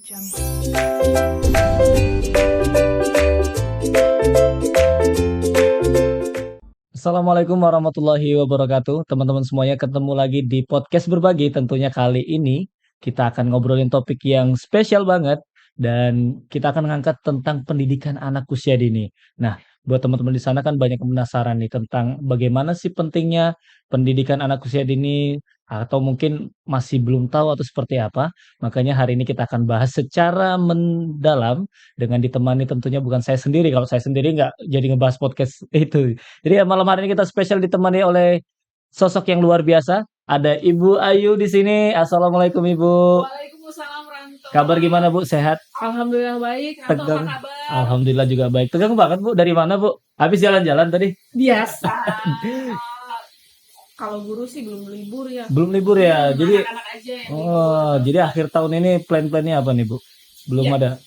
Assalamualaikum warahmatullahi wabarakatuh. Teman-teman semuanya ketemu lagi di podcast berbagi. Tentunya kali ini kita akan ngobrolin topik yang spesial banget dan kita akan mengangkat tentang pendidikan anak usia dini. Nah, buat teman-teman di sana kan banyak yang penasaran nih tentang bagaimana sih pentingnya pendidikan anak usia dini atau mungkin masih belum tahu atau seperti apa. Makanya hari ini kita akan bahas secara mendalam dengan ditemani tentunya bukan saya sendiri. Kalau saya sendiri nggak jadi ngebahas podcast itu. Jadi ya malam hari ini kita spesial ditemani oleh sosok yang luar biasa. Ada Ibu Ayu di sini. Assalamualaikum Ibu. Waalaikumsalam Ranto. Kabar gimana Bu? Sehat? Alhamdulillah baik. Ranto apa Tegang? kabar? Alhamdulillah juga baik. Tegang banget Bu. Dari mana Bu? Habis jalan-jalan tadi? Biasa. Kalau guru sih belum libur ya. Belum libur ya. Jadi Anak-anak aja yang jadi akhir tahun ini plan-plannya apa nih Bu? Belum Ya. ada.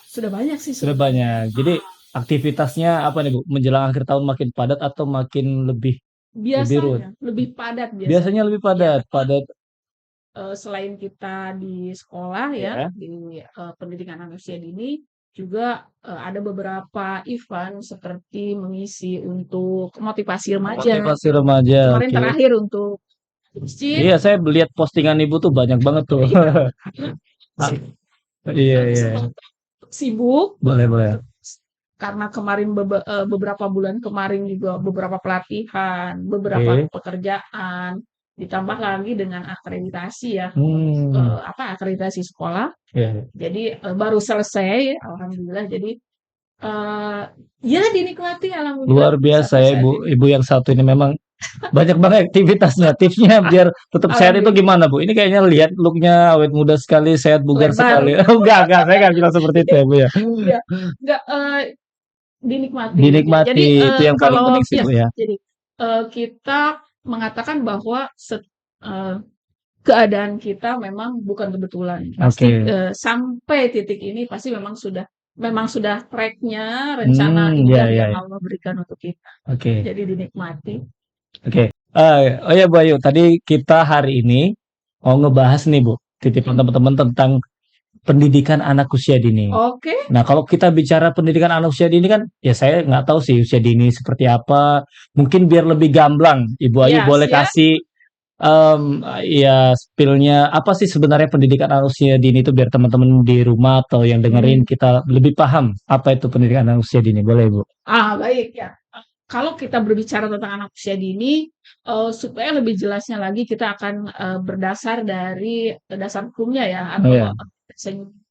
Sudah banyak sih. Sudah banyak. Jadi aktivitasnya apa nih Bu? Menjelang akhir tahun makin padat atau makin lebih ruwet? Biasanya lebih padat Biasanya lebih padat. Selain kita di sekolah Ya. di pendidikan anak usia dini juga ada beberapa event seperti mengisi untuk motivasi remaja. Motivasi remaja. Kemarin Oke. terakhir untuk masjid. Iya, saya lihat postingan Ibu tuh banyak banget tuh. Iya, iya. Sibuk Boleh. karena kemarin beberapa bulan kemarin juga beberapa pelatihan, beberapa pekerjaan, ditambah lagi dengan akreditasi ya, akreditasi sekolah. Iya. Jadi baru selesai, alhamdulillah. Jadi ya dinikmati alhamdulillah. Luar biasa ya Ibu yang satu ini memang banyak banget aktivitasnya. Tipsnya biar tetap sehat itu gimana Bu? Ini kayaknya lihat looknya awet muda sekali, sehat bugar sekali. Enggak, saya nggak bilang seperti itu ya Bu ya. Enggak, dinikmati. Dinikmati Jadi itu yang paling penting sih Bu ya. Jadi kita mengatakan bahwa keadaan kita memang bukan kebetulan. Pasti sampai titik ini pasti memang sudah track-nya, rencana yang Allah berikan untuk kita. Jadi dinikmati. Oh ya Bu Ayu, tadi kita hari ini mau ngebahas nih Bu, titipan teman-teman tentang pendidikan anak usia dini. Nah, kalau kita bicara pendidikan anak usia dini kan, ya saya nggak tahu sih usia dini seperti apa. Mungkin biar lebih gamblang, Ibu Ayu boleh kasih ya spill-nya apa sih sebenarnya pendidikan anak usia dini itu biar teman-teman di rumah atau yang dengerin kita lebih paham apa itu pendidikan anak usia dini, boleh Ibu? Baik ya. Kalau kita berbicara tentang anak usia dini, supaya lebih jelasnya lagi kita akan berdasar dari dasar hukumnya ya, atau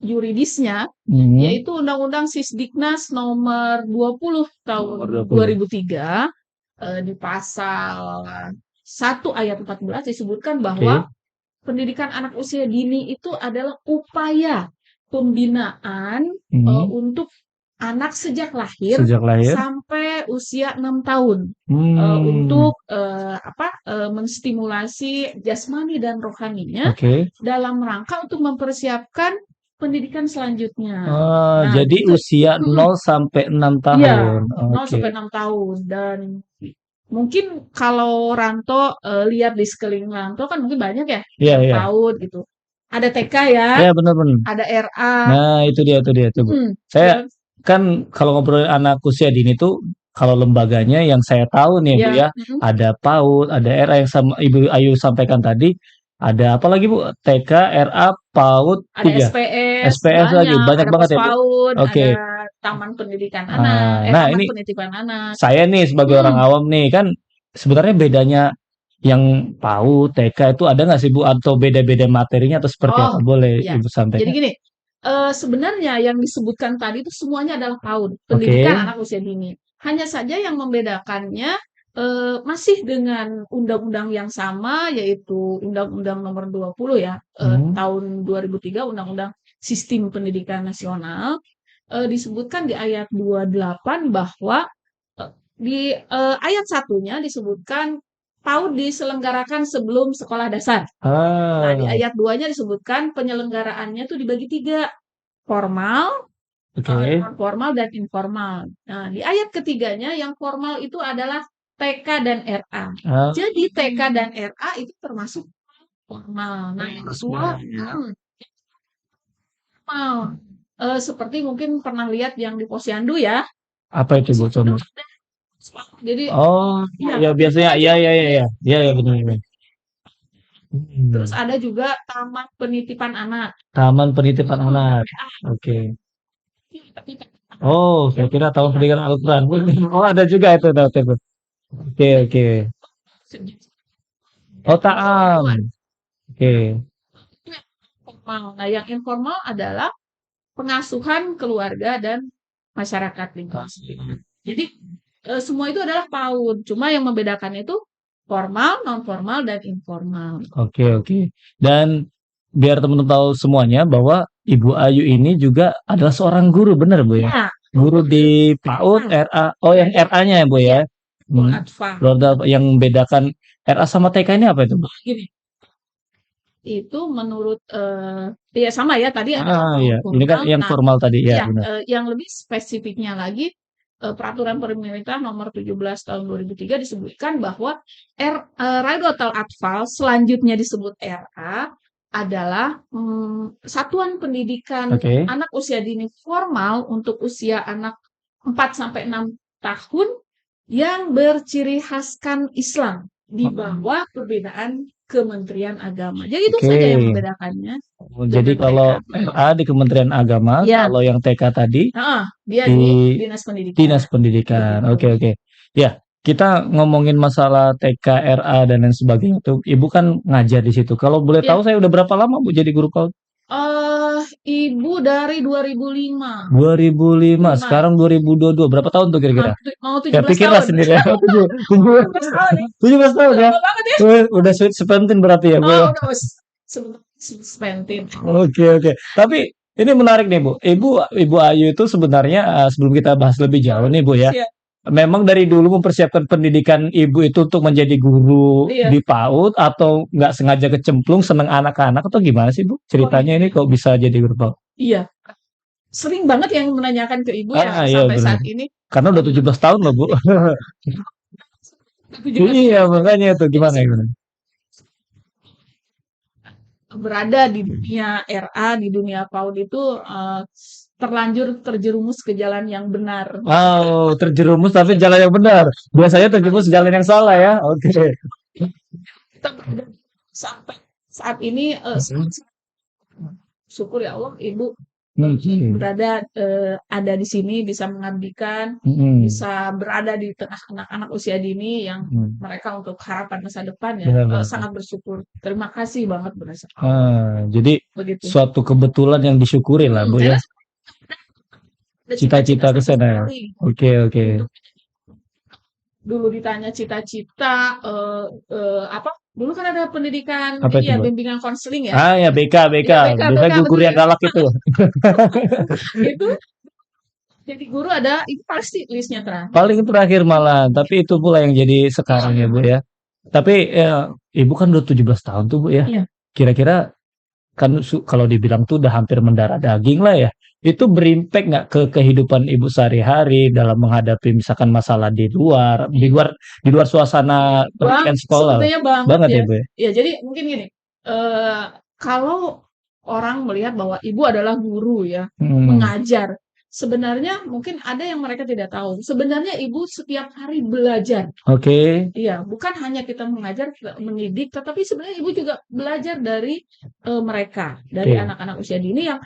yuridisnya, yaitu Undang-Undang Sisdiknas nomor 20 tahun 2003, di pasal 1 ayat 14 disebutkan bahwa pendidikan anak usia dini itu adalah upaya pembinaan untuk anak sejak lahir sampai usia 6 tahun untuk menstimulasi jasmani dan rohaninya dalam rangka untuk mempersiapkan pendidikan selanjutnya. Jadi usia 0 sampai 6 tahun. Iya, 0 sampai 6 tahun. Dan mungkin kalau Ranto lihat di sekeliling Ranto kan mungkin banyak ya PAUD gitu. Ada TK ya. Iya, benar. Ada RA. Nah, itu dia tuh Bu. Saya kan kalau ngobrolin anak usia dini tuh kalau lembaganya yang saya tahu nih Bu ya, ada PAUD, ada RA yang sama Ibu Ayu sampaikan tadi. Ada apa lagi Bu? TK, RA, PAUD, ada SPS lagi banyak banget ya Bu. PAUD, ada taman pendidikan anak, taman penitipan anak. Saya nih sebagai orang awam nih kan sebenarnya bedanya yang PAUD, TK itu ada nggak sih Bu atau beda-beda materinya atau seperti apa? Boleh Ibu sampaikan. Jadi gini, sebenarnya yang disebutkan tadi itu semuanya adalah PAUD, pendidikan anak usia dini. Hanya saja yang membedakannya masih dengan undang-undang yang sama, yaitu Undang-Undang nomor 20 ya, tahun 2003, Undang-Undang Sistem Pendidikan Nasional, disebutkan di ayat 28 bahwa di ayat 1-nya disebutkan PAUD diselenggarakan sebelum sekolah dasar. Nah, di ayat 2-nya disebutkan penyelenggaraannya tuh dibagi 3, formal, non formal dan informal. Nah, di ayat ketiganya yang formal itu adalah TK dan RA. Jadi TK dan RA itu termasuk formal. Nah, yang kedua formal. Seperti mungkin pernah lihat yang di Posyandu ya. Apa itu Bu Posyandu contoh? ada. Jadi Oh, ya ya itu biasanya aja. iya iya iya iya. Iya iya benar benar. Terus Hmm. ada juga taman penitipan anak. Taman penitipan Hmm, anak. TPA. Oke. Tapi Oh, saya kira tahun iya, pendidikan Al-Quran. Oh, ada juga itu tahu itu. Oke oke. Oh, itu ada Ta'am. Oke. yang formal. Nah, yang informal adalah pengasuhan keluarga dan masyarakat lingkungan sekitar. Jadi semua itu adalah PAUD. Cuma yang membedakan itu formal, non formal, dan informal. Oke oke. Dan biar teman-teman tahu semuanya bahwa Ibu Ayu ini juga adalah seorang guru, benar Bu ya? Ya, Guru untuk di PAUD TK. RA. Oh, yang RA-nya ya Bu Iya, ya? untuk Hmm. Atfa. Keluarga yang membedakan RA sama TK ini apa itu Bu? Gini, itu menurut ya sama ya tadi adalah Ah non ya, ini kan formal. yang Nah, formal tadi ya ya benar. yang lebih spesifiknya lagi peraturan pemerintah nomor 17 tahun 2003 disebutkan bahwa Raidotal Atfal selanjutnya disebut RA adalah satuan pendidikan Oke. anak usia dini formal untuk usia anak 4 sampai 6 tahun yang berciri khaskan Islam di bawah perbedaan Kementerian Agama. Jadi itu Oke. saja yang membedakannya Jadi dengan kalau TK. RA di Kementerian Agama, Ya, kalau yang TK tadi heeh, dia di di Dinas Pendidikan. Dinas Pendidikan. Begitu. Oke, oke. Ya, kita ngomongin masalah TK, RA dan lain sebagainya tuh. Ibu kan ngajar di situ. Kalau boleh tahu Ya, saya udah berapa lama Bu jadi guru PAUD? ibu dari 2005. 2005, 5, sekarang 2022. Berapa tahun tuh kira-kira? mau Saya 17 pikirlah tahun. sendiri ya. 17 tahun nih. 17 tahun ya. Lama banget ya. Udah sweet seventeen berarti ya Bu Oh, ya. udah sebentar. Oke oke. Tapi ini menarik nih Bu. Ibu Ayu itu sebenarnya sebelum kita bahas lebih jauh nih Bu ya. Iya, Memang dari dulu mempersiapkan pendidikan ibu itu untuk menjadi guru iya. di PAUD atau nggak sengaja kecemplung seneng anak-anak atau gimana sih Bu? Oh, Ceritanya ini kok bisa jadi guru PAUD? iya. Sering banget yang menanyakan ke ibu ya Ah iya sampai benar. saat ini. Karena udah 17 tahun loh Bu. Aku juga Iya makanya itu jadi gimana gimana? berada di dunia RA, di dunia PAUD itu terlanjur terjerumus ke jalan yang benar. Wow, terjerumus tapi jalan yang benar. Biasanya terjerumus jalan yang salah ya. Oke. Kita berada sampai saat ini syukur ya Allah ibu Hmm. berada ada di sini bisa mengabdikan, Hmm. bisa berada di tengah anak-anak usia dini yang Hmm. mereka untuk harapan masa depan ya Benar-benar. sangat bersyukur. Terima kasih banget berasa Allah. Jadi Begitu. suatu kebetulan yang disyukuri lah Bu ya. Karena ada cita-cita Cita-cita ke sama sana ya. sekali Oke oke. untuk dulu ditanya cita-cita apa? Dulu kan ada pendidikan Apa ini itu ya Bu? bimbingan konseling ya. Ah ya BK BK. Iya BK Biasanya BK gugur betul yang ya. galak itu. Itu jadi guru ada itu pasti listnya terakhir. Paling terakhir malah. Tapi itu pula yang jadi sekarang ya Bu ya. Tapi ya, Ibu kan udah 17 tahun tuh Bu ya. Iya. Kira-kira kan kalau dibilang tuh udah hampir mendarah daging lah ya. Itu berimpact nggak ke kehidupan Ibu sehari-hari dalam menghadapi misalkan masalah di luar suasana Bang, pendidikan sekolah lah. sebetulnya banget Banget ya. ya Bu ya. Ya, jadi mungkin gini, kalau orang melihat bahwa ibu adalah guru ya, Hmm. mengajar, sebenarnya mungkin ada yang mereka tidak tahu. Sebenarnya ibu setiap hari belajar. Oke. Iya, bukan hanya kita mengajar, mendidik, tetapi sebenarnya ibu juga belajar dari mereka, dari Oke. anak-anak usia dini yang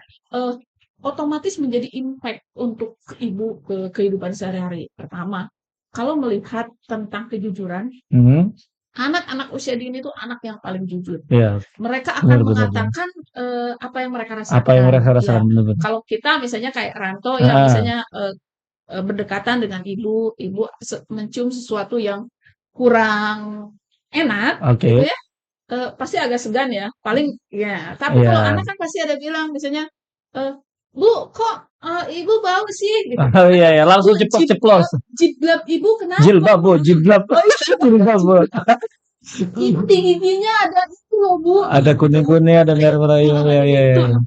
otomatis menjadi impact untuk ibu ke kehidupan sehari-hari. Pertama, kalau melihat tentang kejujuran, Hmm. anak-anak usia dini itu anak yang paling jujur. Ya, Mereka akan benar-benar. mengatakan apa yang mereka Apa yang mereka rasakan. Ya, rasakan benar-benar. kalau kita misalnya kayak Ranto yang Ah, misalnya berdekatan dengan ibu, ibu mencium sesuatu yang kurang enak, gitu oke. ya, pasti agak segan ya. Paling ya. Tapi kalau Iya. anak kan pasti ada bilang misalnya, Bu, kok ibu bau sih? Gitu. Oh iya ya, Bu, langsung ceplos-ceplos. jilbab ibu kenapa? Jilbab Bu, jilbab. Oh iya, Jilbab Bu. ibu di giginya ada itu loh Bu. Ada kuning-kuning, ada merah-merah. Iya, iya, iya. Itu Iya.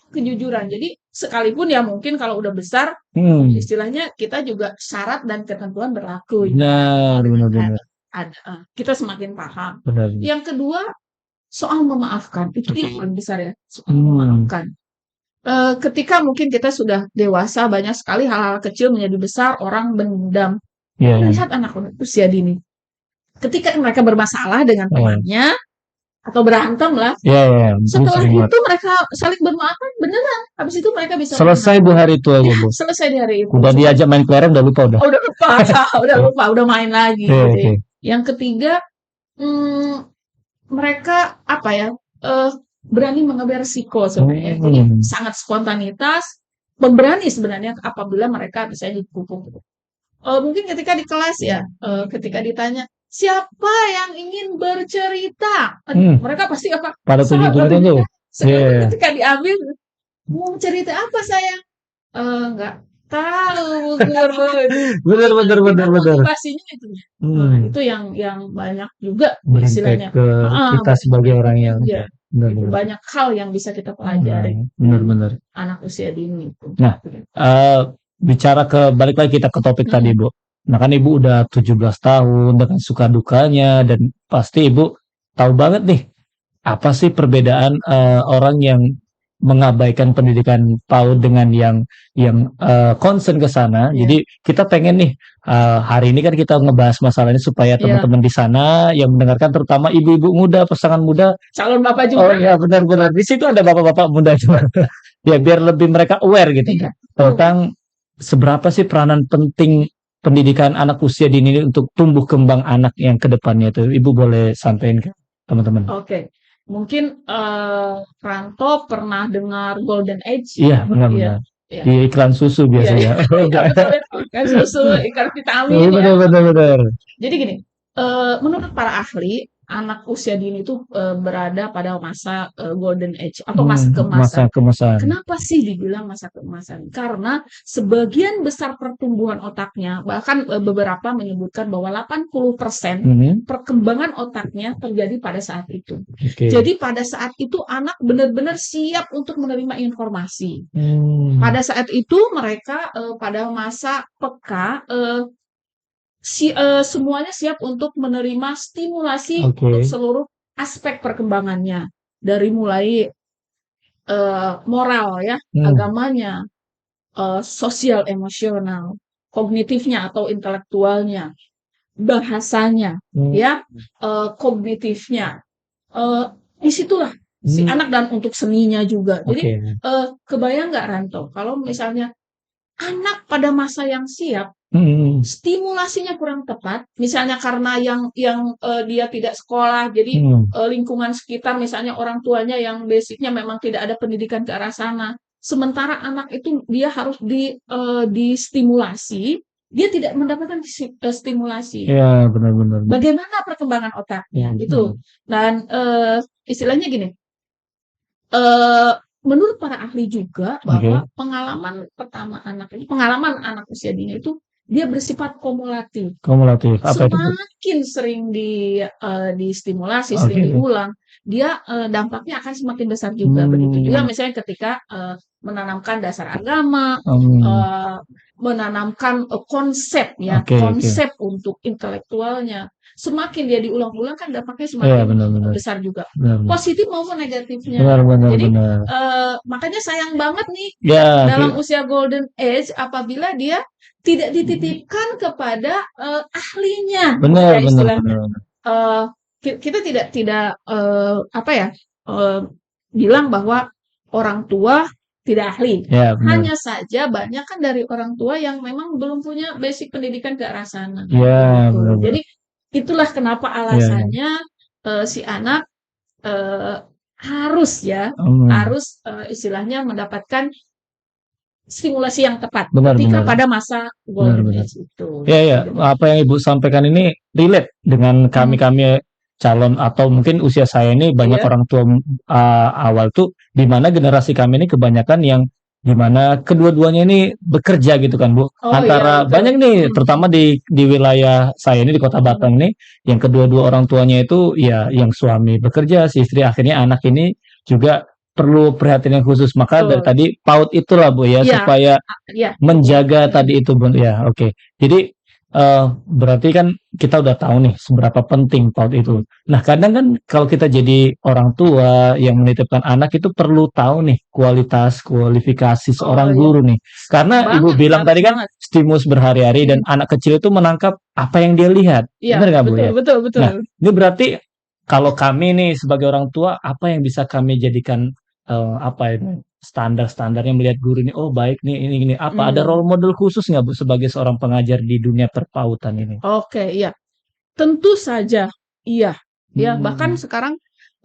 kejujuran. Jadi sekalipun ya mungkin kalau udah besar, Hmm. istilahnya kita juga syarat dan ketentuan berlaku. Benar, benar-benar. Kita semakin paham. Benar. Yang kedua, soal memaafkan. Itu yang paling besar ya, soal memaafkan. Ketika mungkin kita sudah dewasa, banyak sekali hal-hal kecil menjadi besar, orang mendam. Lihat anak usia dini. Ketika mereka bermasalah dengan temannya, atau berantem lah. Setelah itu mereka saling bermaafan beneran. Habis itu mereka bisa selesai Bu hari itu aja, Bu. Selesai di hari itu. Udah diajak main kelereng udah lupa udah. Udah lupa, udah main lagi. Gitu. Yang ketiga, mereka apa ya? Berani mengambil risiko sebenarnya. Jadi sangat spontanitas, pemberani sebenarnya apabila mereka misalnya dipukul. Mungkin ketika di kelas ya, ketika ditanya siapa yang ingin bercerita, mereka pasti apa? Pada tunjuk-tunjukkan tuh. Ketika diambil, mau cerita apa saya? Nggak tahu. Benar. Motivasinya itu. Itu yang banyak juga istilahnya. Ke kita sebagai orang yang banyak hal yang bisa kita pelajari. Benar. Anak usia dini. Nah, bicara balik lagi kita ke topik tadi, Bu. Nah kan Ibu udah 17 tahun dengan suka dukanya dan pasti Ibu tahu banget nih apa sih perbedaan orang yang mengabaikan pendidikan PAUD dengan yang concern ke sana. Jadi kita pengen nih hari ini kan kita ngebahas masalah ini supaya teman-teman di sana yang mendengarkan, terutama ibu-ibu muda, pasangan muda, calon bapak juga. Oh iya benar. Di situ ada bapak-bapak muda juga. Ya biar lebih mereka aware gitu tentang seberapa sih peranan penting pendidikan anak usia dini ini untuk tumbuh kembang anak yang kedepannya itu. Ibu boleh sampaikan ke teman-teman. Oke. Mungkin Ranto pernah dengar Golden Age? Iya, benar. Di iklan susu biasanya. Iklan susu, iklan vitamin. Benar. Jadi gini, menurut para ahli, anak usia dini itu berada pada masa Golden Age atau masa keemasan. Kenapa sih dibilang masa keemasan? Karena sebagian besar pertumbuhan otaknya, bahkan beberapa menyebutkan bahwa 80% perkembangan otaknya terjadi pada saat itu. Jadi pada saat itu anak benar-benar siap untuk menerima informasi. Pada saat itu mereka pada masa peka, semuanya siap untuk menerima stimulasi untuk seluruh aspek perkembangannya, dari mulai moral ya, agamanya, sosial emosional, kognitifnya atau intelektualnya, bahasanya, ya, kognitifnya. Disitulah si anak, dan untuk seninya juga. Jadi kebayang nggak Ranto, kalau misalnya anak pada masa yang siap, stimulasinya kurang tepat, misalnya karena yang dia tidak sekolah, jadi lingkungan sekitar, misalnya orang tuanya yang basicnya memang tidak ada pendidikan ke arah sana, sementara anak itu dia harus distimulasi, dia tidak mendapatkan stimulasi. Ya, benar. Bagaimana perkembangan otaknya itu? Dan istilahnya gini, menurut para ahli juga bahwa pengalaman anak usia dini itu dia bersifat kumulatif. Apa semakin itu? Sering distimulasi, sering diulang, dia dampaknya akan semakin besar juga. Begitu juga misalnya ketika menanamkan dasar agama, menanamkan konsep ya, konsep untuk intelektualnya. Semakin dia diulang-ulang kan dampaknya semakin besar juga. Positif maupun negatifnya. Jadi makanya sayang banget nih dalam usia Golden Age apabila dia tidak dititipkan kepada ahlinya. Benar. Kita tidak bilang bahwa orang tua tidak ahli. Hanya saja banyak kan dari orang tua yang memang belum punya basic pendidikan ke arah sana. Jadi itulah kenapa alasannya si anak harus istilahnya mendapatkan stimulasi yang tepat ketika pada masa Golden Age itu. Ya, apa yang Ibu sampaikan ini relate dengan kami calon atau mungkin usia saya ini banyak orang tua awal tuh, di mana generasi kami ini kebanyakan yang di mana kedua-duanya ini bekerja gitu kan Bu. Antara banyak nih, terutama di wilayah saya ini di Kota Batang ini, yang kedua-dua orang tuanya itu ya yang suami bekerja, si istri, akhirnya anak ini juga perlu perhatian yang khusus. Maka dari tadi PAUD itulah Bu ya, supaya menjaga tadi itu Bu ya. Jadi Berarti kan kita udah tahu nih seberapa penting PAUD itu. Nah, kadang kan kalau kita jadi orang tua yang menitipkan anak itu perlu tahu nih kualitas, kualifikasi Oh seorang iya, guru nih. Karena Ibu banget, bilang harus tadi kan banget. stimulus berhari-hari dan Mhm. anak kecil itu menangkap apa yang dia lihat. Iya, Benar nggak Bu betul ya? betul betul. Nah, ini berarti kalau kami nih sebagai orang tua, apa yang bisa kami jadikan apa itu standar-standarnya melihat guru ini, oh baik nih ini apa ada Mmm, role model khusus nggak Bu sebagai seorang pengajar di dunia perpautan ini? oke, iya. Tentu saja, iya. Ya, bahkan Hmm, sekarang,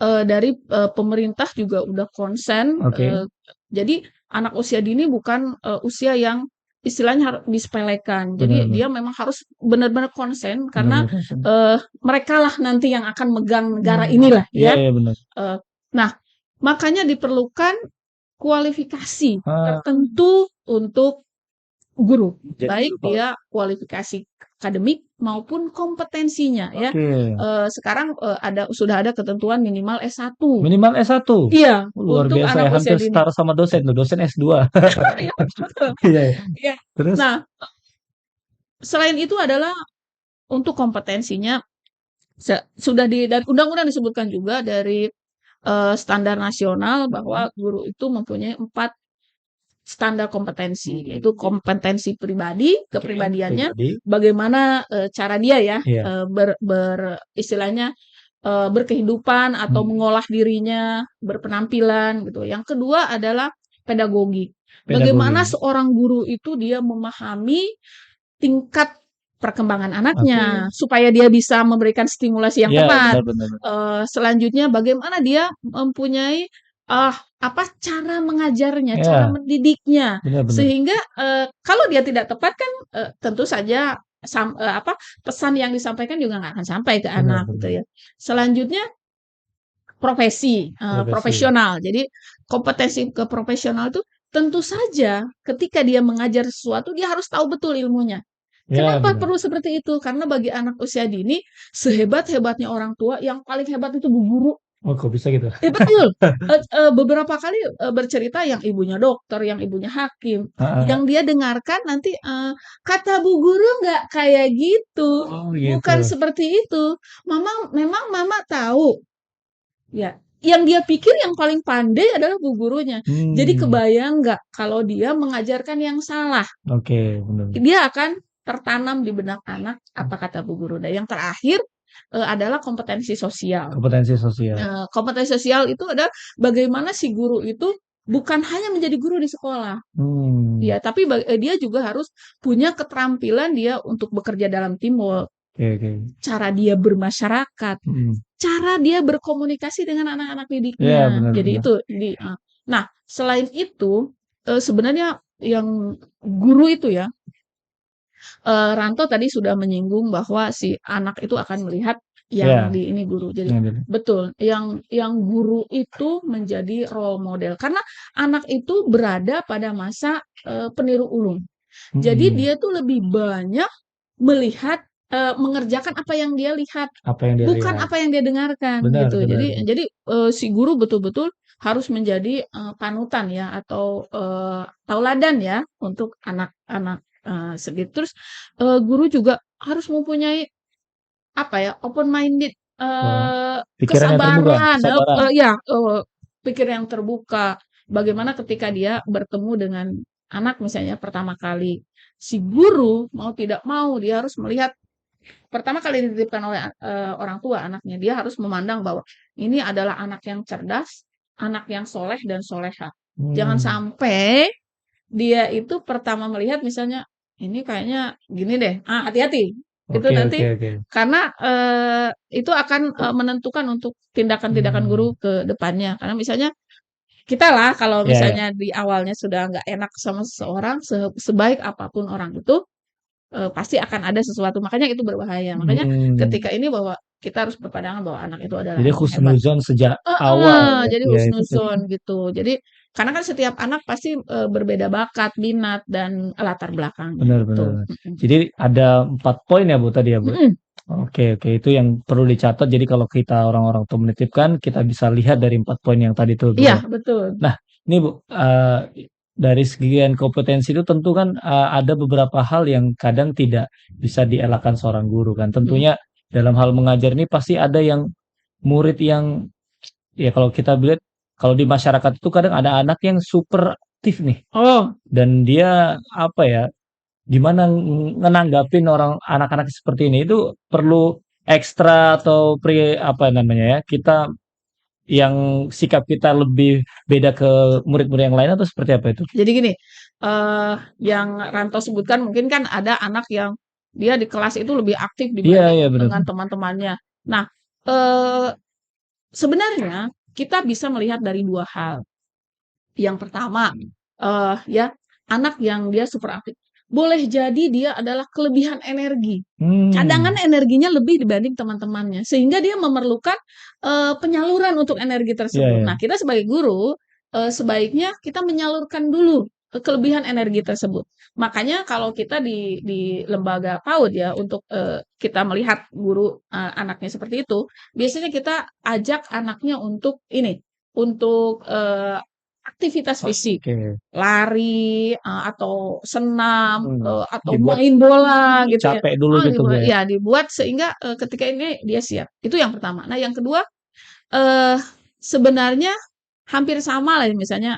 dari, pemerintah juga udah konsen, oke. jadi anak usia dini bukan, usia yang istilahnya disepelekan. Benar Jadi dia benar. memang harus benar-benar konsen karena, Benar-benar konsen. merekalah nanti yang akan megang negara Hmm, inilah iya ya. iya benar. Eee, nah, makanya diperlukan kualifikasi Ah, tertentu untuk guru, jadi guru baik PAUD. dia kualifikasi akademik maupun kompetensinya ya. Oke. Sekarang, sudah ada ketentuan minimal S1. Minimal S1. Iya, Luar untuk biasa anak ya, usia hampir dini. setara sama dosen tuh, dosen S2. Iya, betul. Iya iya. Iya. Terus? Nah, selain itu adalah untuk kompetensinya sudah dari undang-undang disebutkan juga dari, standar nasional bahwa guru itu mempunyai 4 standar kompetensi, Hmm, yaitu kompetensi pribadi, oke, kepribadiannya, pribadi. bagaimana, cara dia ya, Iya, istilahnya, berkehidupan atau hmm, mengolah dirinya, berpenampilan gitu. Yang kedua adalah pedagogi. Bagaimana pedagogi. seorang guru itu dia memahami tingkat perkembangan Oke. anaknya, supaya dia bisa memberikan stimulasi yang Iya, tepat. benar benar benar. Selanjutnya bagaimana dia mempunyai, cara mengajarnya, cara Iya, mendidiknya. benar benar. Sehingga, kalau dia tidak tepat kan, tentu saja pesan yang disampaikan juga nggak akan sampai ke Benar anak benar. gitu ya. Selanjutnya profesi, Profesi. profesional. Jadi kompetensi keprofesional itu tentu saja ketika dia mengajar sesuatu dia harus tahu betul ilmunya. Iya, Kenapa benar. perlu seperti itu? Karena bagi anak usia dini, sehebat-hebatnya orang tua, yang paling hebat itu bu guru. Oh, kok bisa gitu? Betul, beberapa kali, bercerita yang ibunya dokter, yang ibunya hakim, Heeh. yang dia dengarkan nanti, "Kata bu guru nggak kayak gitu, Oh, bukan gitu. seperti itu. Memang mama tahu." Ya, yang dia pikir yang paling pandai adalah bu gurunya. Jadi Hmm, kebayang nggak kalau dia mengajarkan yang salah? oke, benar benar. Dia akan tertanam di benak anak apa kata bu guru. Dan yang terakhir, adalah kompetensi sosial. Kompetensi sosial. Kompetensi sosial itu adalah bagaimana si guru itu bukan hanya menjadi guru di sekolah, Hmm, ya, tapi dia juga harus punya keterampilan dia untuk bekerja dalam teamwork, oke oke. cara dia bermasyarakat, Hmm. cara dia berkomunikasi dengan anak-anak Iya, didiknya. benar Jadi benar. itu nah, selain itu, sebenarnya yang guru itu ya, Ranto tadi sudah menyinggung bahwa si anak itu akan melihat yang Iya, di ini guru. Jadi benar benar. betul, yang guru itu menjadi role model karena anak itu berada pada masa, peniru ulung. Jadi Hmm, dia tuh lebih banyak melihat, mengerjakan apa yang dia lihat, apa yang dia bukan lihat. apa yang dia dengarkan Benar gitu. benar. Jadi, si guru betul-betul harus menjadi, panutan ya atau, tauladan ya untuk anak-anak, segitu. Terus, guru juga harus mempunyai apa ya, open minded, Wah, pikiran yang terbuka, kesabaran, kesabaran. ya, pikir yang terbuka. Bagaimana ketika dia bertemu dengan anak misalnya pertama kali, si guru mau tidak mau dia harus melihat pertama kali dititipkan oleh, orang tua anaknya, dia harus memandang bahwa ini adalah anak yang cerdas, anak yang soleh dan soleha. Jangan Hmm, sampai dia itu pertama melihat misalnya, "Ini kayaknya gini deh," hati-hati. Itu oke oke nanti oke. karena, itu akan, menentukan untuk tindakan-tindakan Hmm, guru ke depannya. Karena misalnya kita lah kalau iya iya. misalnya di awalnya sudah nggak enak sama seseorang, sebaik apapun orang itu, pasti akan ada sesuatu, makanya itu berbahaya. Makanya Hmm, ketika ini bahwa kita harus berpandangan bahwa anak itu adalah jadi anak yang hebat. husnuzon sejak awal Heeh, ya. jadi Iya itu tadi. husnuzon gitu. Jadi karena kan setiap anak pasti, berbeda bakat, minat, dan latar belakangnya Benar benar. gitu. Benar. Jadi ada 4 poin ya Bu tadi ya Bu? Mhm, Oke oke, itu yang perlu dicatat. Jadi kalau kita orang-orang tua menitipkan, kita bisa lihat dari 4 poin yang tadi tuh Bu iya ya. betul. Nah, ini Bu, dari sekian kompetensi itu tentu kan ada beberapa hal yang kadang tidak bisa dielakkan seorang guru kan. Mhm. Tentunya dalam hal mengajar ini pasti ada yang murid yang ya kalau kita lihat kalau di masyarakat itu kadang ada anak yang super aktif nih Oh, dan dia apa ya, gimana ngenanggapin orang anak-anak seperti ini itu perlu ekstra atau apa namanya ya, kita yang sikap kita lebih beda ke murid-murid yang lain atau seperti apa itu? jadi gini, yang Ranto sebutkan mungkin kan ada anak yang dia di kelas itu lebih aktif Iya dibanding iya bener. dengan teman-temannya. Nah, eee, sebenarnya kita bisa melihat dari 2 hal. Yang pertama, ya, anak yang dia super aktif. Boleh jadi dia adalah kelebihan energi. Cadangan Mmm, energinya lebih dibanding teman-temannya, sehingga dia memerlukan, penyaluran untuk energi iya tersebut. iya. Nah, kita sebagai guru, sebaiknya kita menyalurkan dulu, kelebihan energi tersebut. Makanya kalau kita di lembaga PAUD ya, untuk, kita melihat guru, anaknya seperti itu, biasanya kita ajak anaknya untuk ini, untuk, aktivitas fisik, Oke. lari, atau senam, atau Dibuat main bola gitu ya. capek dulu Oh, gitu, Bu, ya? ya dibuat sehingga, ketika ini dia siap. Itu yang pertama. Nah, yang kedua, eee, sebenarnya hampir sama lah misalnya,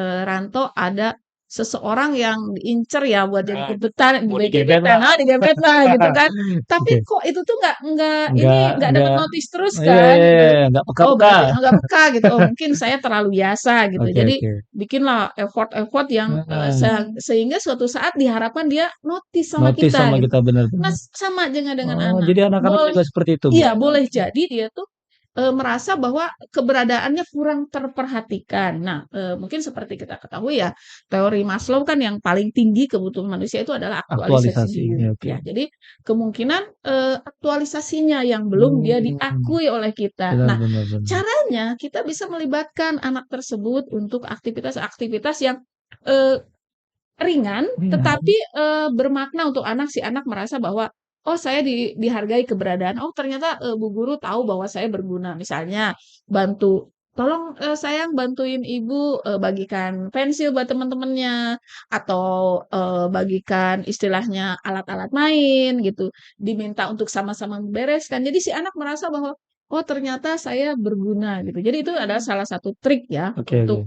Ranto ada seseorang yang diincer ya buat jadi Nah, gebetan mau digebet gebet-gebetan, lah. digebet lah gitu kan. Tapi Oke. kok itu tuh Nggak nggak dapat nggak notice terus iya kan iya gitu. iya, nggak Oh peka-peka. berarti nggak peka gitu, oh mungkin saya terlalu biasa gitu. Oke Jadi oke. bikinlah effort-effort yang, Heeh, sehingga suatu saat diharapkan dia notice sama notice kita sama gitu. kita, bener Nah bener. sama dengan Oh, anak. jadi anak-anak Boleh juga seperti itu, Bu? iya boleh jadi dia tuh merasa bahwa keberadaannya kurang terperhatikan. Nah, mungkin seperti kita ketahui ya, teori Maslow kan yang paling tinggi kebutuhan manusia itu adalah aktualisasi Aktualisasi, diri. oke. Ya, jadi kemungkinan, aktualisasinya yang belum dia Mmm, diakui oleh kita. bener Nah, bener bener. caranya kita bisa melibatkan anak tersebut untuk aktivitas-aktivitas yang, eee, ringan, Iya, tetapi, bermakna untuk anak, si anak merasa bahwa, "Oh saya dihargai keberadaan, oh ternyata, Bu Guru tahu bahwa saya berguna." Misalnya bantu, "Tolong, sayang bantuin Ibu, bagikan pensil buat teman-temannya," atau, bagikan istilahnya alat-alat main gitu, diminta untuk sama-sama membereskan. Jadi si anak merasa bahwa, "Oh ternyata saya berguna," gitu. Jadi itu adalah salah satu trik ya oke oke.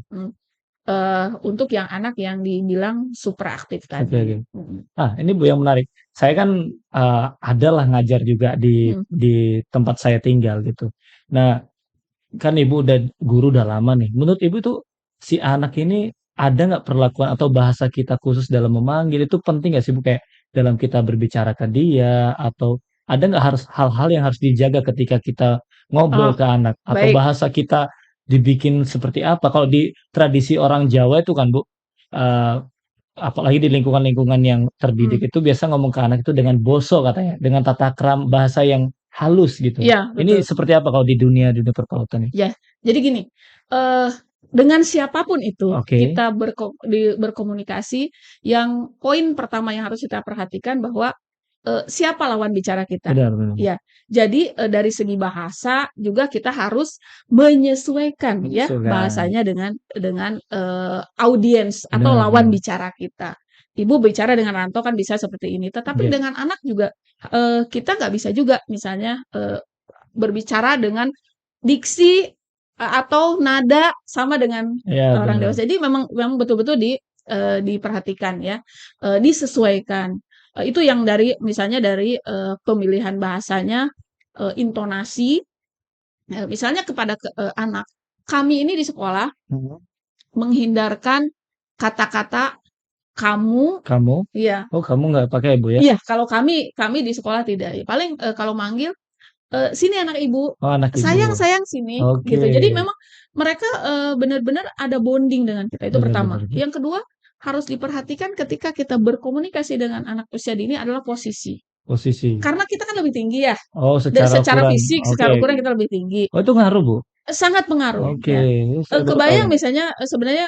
untuk yang anak yang dibilang super aktif Oke tadi. oke. Mhm. Ah, ini Bu yang menarik. Saya kan, adalah ngajar juga di Mhm. tempat saya tinggal gitu. Nah, kan Ibu udah guru udah lama nih. Menurut Ibu tuh si anak ini ada nggak perlakuan atau bahasa kita khusus dalam memanggil itu penting nggak sih Bu? Kayak dalam kita berbicara ke dia atau ada nggak harus hal-hal yang harus dijaga ketika kita ngobrol Oh, ke anak atau baik. bahasa kita dibikin seperti apa? Kalau di tradisi orang Jawa itu kan Bu, eee, apalagi di lingkungan-lingkungan yang terdidik Mhm. itu biasa ngomong ke anak itu dengan boso katanya, dengan tata bahasa yang halus gitu. Iya, Ini betul. seperti apa kalau di dunia perpautan ini? Ya, jadi gini, eee, dengan siapapun itu Oke, kita berkomunikasi, yang poin pertama yang harus kita perhatikan bahwa, siapa lawan bicara kita. benar benar. Ya, jadi, dari segi bahasa juga kita harus menyesuaikan ya Menyesuaikan, bahasanya dengan, audiens atau benar lawan benar. bicara kita. Ibu bicara dengan Ranto kan bisa seperti ini, tetapi Oke, dengan anak juga, kita nggak bisa juga misalnya, berbicara dengan diksi, atau nada sama dengan iya orang benar. dewasa. Jadi memang memang betul-betul diperhatikan ya, disesuaikan. Itu yang dari misalnya dari, pemilihan bahasanya, intonasi, misalnya kepada anak, kami ini di sekolah Mhm. menghindarkan kata-kata kamu Kamu? iya Oh kamu nggak pakai Bu ya? iya, kalau kami di sekolah tidak, ya paling, kalau manggil "Sini anak ibu, Oh anak Ibu. sayang sayang sini," Oke. gitu. Jadi memang mereka, benar-benar ada bonding dengan kita, itu Benar pertama. benar. Yang kedua, harus diperhatikan ketika kita berkomunikasi dengan anak usia dini adalah posisi. Posisi. Karena kita kan lebih tinggi ya, Oh secara secara ukuran. fisik, Oke secara ukuran oke. kita lebih tinggi. Oh itu ngaruh Bu? Sangat pengaruh, Oke, ya. ini saya baru tahu Kebayang nih. misalnya, sebenarnya,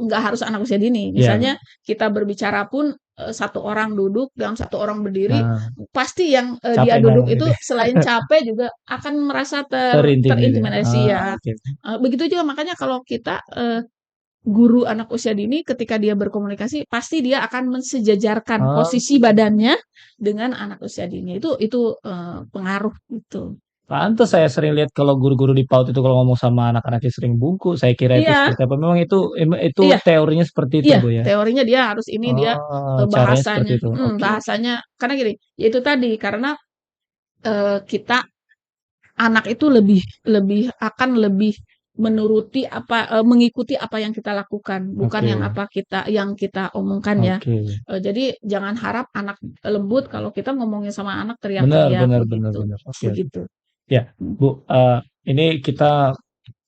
nggak harus anak usia dini, Iya. misalnya kita berbicara pun, 1 orang duduk dan 1 orang berdiri, Nah, pasti yang, dia capek duduk ngomong itu gitu ya? selain capek juga akan merasa Terintimid ya? terintimidasi Ah, ya. oke. Begitu juga makanya kalau kita, guru anak usia dini ketika dia berkomunikasi pasti dia akan mensejajarkan Oh, posisi badannya dengan anak usia dini. Itu pengaruh gitu. pantes saya sering lihat kalau guru-guru di PAUD itu kalau ngomong sama anak-anaknya sering bungkuk, saya kira itu Iya, seperti apa, memang itu iya, teorinya seperti itu, iya, Bu, ya? teorinya dia harus ini, dia, Oh, caranya seperti bahasanya itu, oke. bahasanya karena gini, ya itu tadi, karena, kita anak itu lebih lebih akan lebih mengikuti apa yang kita lakukan, bukan yang Oke, apa yang kita omongkan ya. oke. Jadi jangan harap anak lembut kalau kita ngomongin sama anak Benar teriak-teriak benar benar begitu, benar, oke oke. begitu. Ya, Mhm, Bu, ini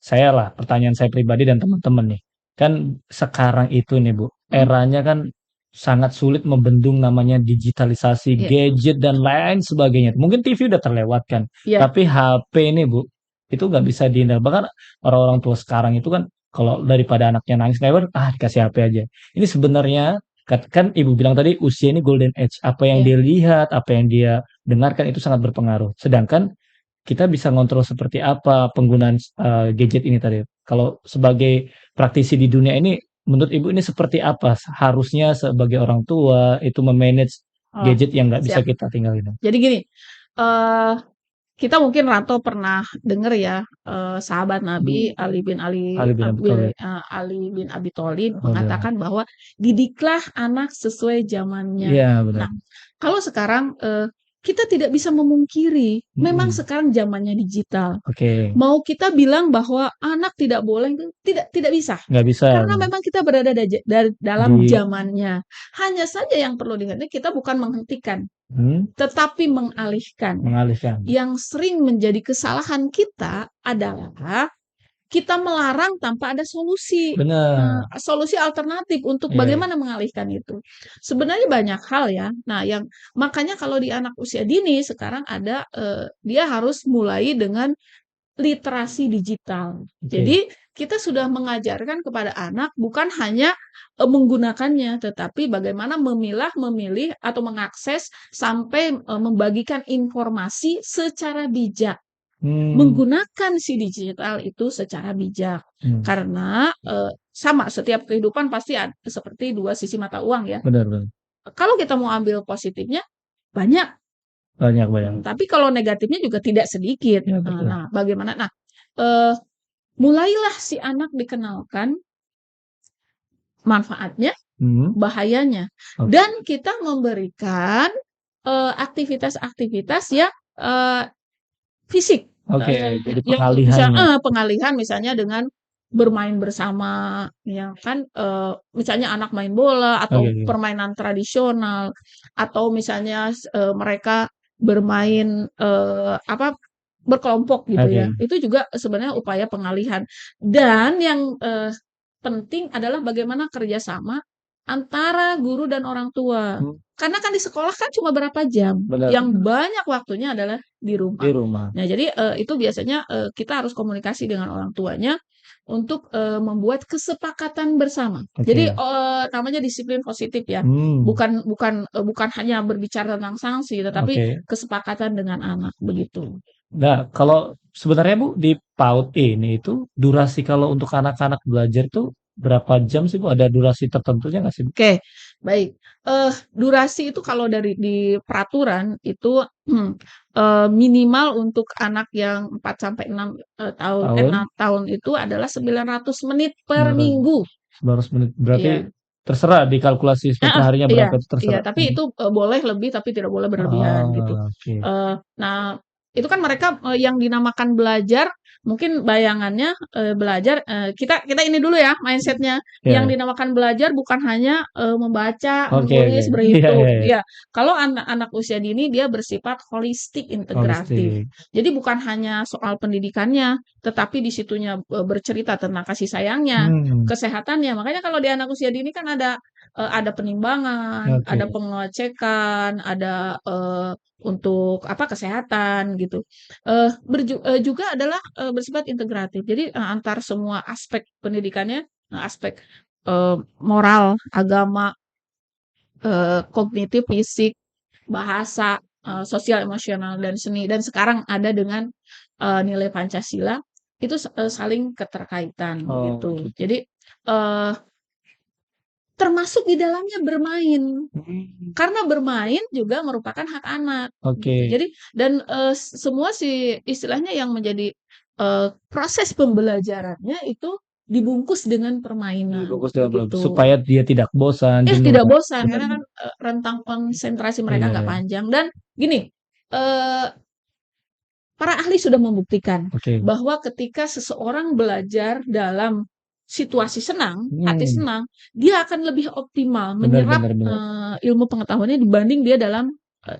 saya lah, pertanyaan saya pribadi dan teman-teman nih. Kan sekarang itu nih, Bu, mhm, eranya kan sangat sulit membendung namanya digitalisasi, iya, gadget dan lain sebagainya. Mungkin TV udah terlewatkan, iya, tapi HP ini, Bu, itu nggak mhm, bisa dihindar. Bahkan orang-orang tua sekarang itu kan kalau daripada anaknya nangis lewat, dikasih HP aja. Ini sebenarnya kan Ibu bilang tadi usia ini golden age. Apa yang iya, dia lihat, apa yang dia dengarkan itu sangat berpengaruh. Sedangkan kita bisa ngontrol seperti apa penggunaan, gadget ini tadi. Kalau sebagai praktisi di dunia ini, menurut Ibu ini seperti apa harusnya sebagai orang tua itu me-manage oh, gadget yang nggak bisa siap. kita tinggalin? Jadi gini, eee, kita mungkin rantau pernah dengar ya, sahabat Nabi Mmm, Ali bin Abi Thalib. Ali bin Abi Thalib Waduh. mengatakan bahwa, "Didiklah anak sesuai zamannya." Iya benar. Nah, kalau sekarang, kita tidak bisa memungkiri, memang Mhm. sekarang zamannya digital. Oke. Mau kita bilang bahwa anak tidak boleh, tidak bisa. Nggak bisa Karena memang kita berada dalam di zamannya. Hanya saja yang perlu diingat, kita bukan menghentikan, mhm, tetapi mengalihkan. mengalihkan. Yang sering menjadi kesalahan kita adalah kita melarang tanpa ada solusi, Bener. solusi alternatif untuk Iya iya. bagaimana mengalihkan itu. Sebenarnya banyak hal ya. Nah, yang makanya kalau di anak usia dini sekarang ada, dia harus mulai dengan literasi digital. Oke. Jadi, kita sudah mengajarkan kepada anak bukan hanya, menggunakannya, tetapi bagaimana memilah, memilih, atau mengakses sampai, membagikan informasi secara bijak. Mmm, Menggunakan si digital itu secara bijak. mhm. Karena, sama setiap kehidupan pasti seperti 2 sisi mata uang ya. Bener bener. Kalau kita mau ambil positifnya, banyak, Banyak banyak. tapi kalau negatifnya juga tidak sedikit. Iya betul. Nah, bagaimana eee, mulailah si anak dikenalkan manfaatnya, Mhm. bahayanya, Oke dan kita memberikan, aktivitas-aktivitas yang, fisik, oke, jadi yang pengalihan bisa ya. pengalihan misalnya dengan bermain bersama, ya kan, misalnya anak main bola Oke atau oke. permainan tradisional, atau misalnya mereka bermain, berkelompok gitu ya, Oke. itu juga sebenarnya upaya pengalihan. Dan yang, penting adalah bagaimana kerjasama antara guru dan orang tua. Mmm, Karena kan di sekolah kan cuma berapa jam, bener yang bener. banyak waktunya adalah di Di rumah. rumah. Nah, jadi, itu biasanya, kita harus komunikasi dengan orang tuanya untuk, membuat kesepakatan bersama. Jadi, Oke. namanya disiplin positif ya, Mmm, bukan hanya berbicara tentang sanksi, tetapi oke. kesepakatan dengan anak, begitu. Nah, kalau sebenarnya Bu, di PAUD ini itu durasi kalau untuk anak-anak belajar itu berapa jam sih Bu? Ada durasi tertentunya nggak sih Bu? Oke, baik. Durasi itu kalau di peraturan itu, minimal untuk anak yang 4 sampai 6, tahun 6 Tahun? tahun itu adalah 900 menit per 900 minggu. 900 menit. Berarti Iya. terserah dikalkulasi seperti Heeh, harinya iya, berapa itu iya, terserah? tapi Mhm. itu, boleh lebih tapi tidak boleh berlebihan gitu. Oh, oke. Nah, itu kan mereka, yang dinamakan belajar, mungkin bayangannya, belajar, kita kita ini dulu ya mindset-nya, yang Iya. dinamakan belajar bukan hanya, membaca, Oke oke. menulis, Iya iya berhitung, iya. iya. Kalau anak-anak usia dini dia bersifat holistik integratif. Holistik. Jadi bukan hanya soal pendidikannya, tetapi di situnya, bercerita tentang kasih sayangnya, Mmm, kesehatannya. Makanya kalau di anak usia dini kan ada penimbangan, ada oke. pengecekan, ada, untuk apa, kesehatan gitu. Juga adalah, bersifat integratif. Jadi, antar semua aspek pendidikannya, aspek, moral, agama, kognitif, fisik, bahasa, sosial, emosional, dan seni, dan sekarang ada dengan, nilai Pancasila, itu saling keterkaitan Oh gitu. gitu. Jadi eee, termasuk di dalamnya bermain. Karena bermain juga merupakan hak anak, gitu. Oke. Jadi dan, semua istilahnya yang menjadi, proses pembelajarannya itu dibungkus dengan permainan, Dibungkus dengan begitu. supaya dia tidak bosan, jenuh Tidak kan? bosan Benar karena kan, benar. rentang konsentrasi mereka Iya nggak iya. panjang dan gini, eee para ahli sudah membuktikan Oke. bahwa ketika seseorang belajar dalam situasi senang, hati Mhm. senang, dia akan lebih optimal Benar menyerap, benar benar. ilmu pengetahuannya dibanding dia dalam,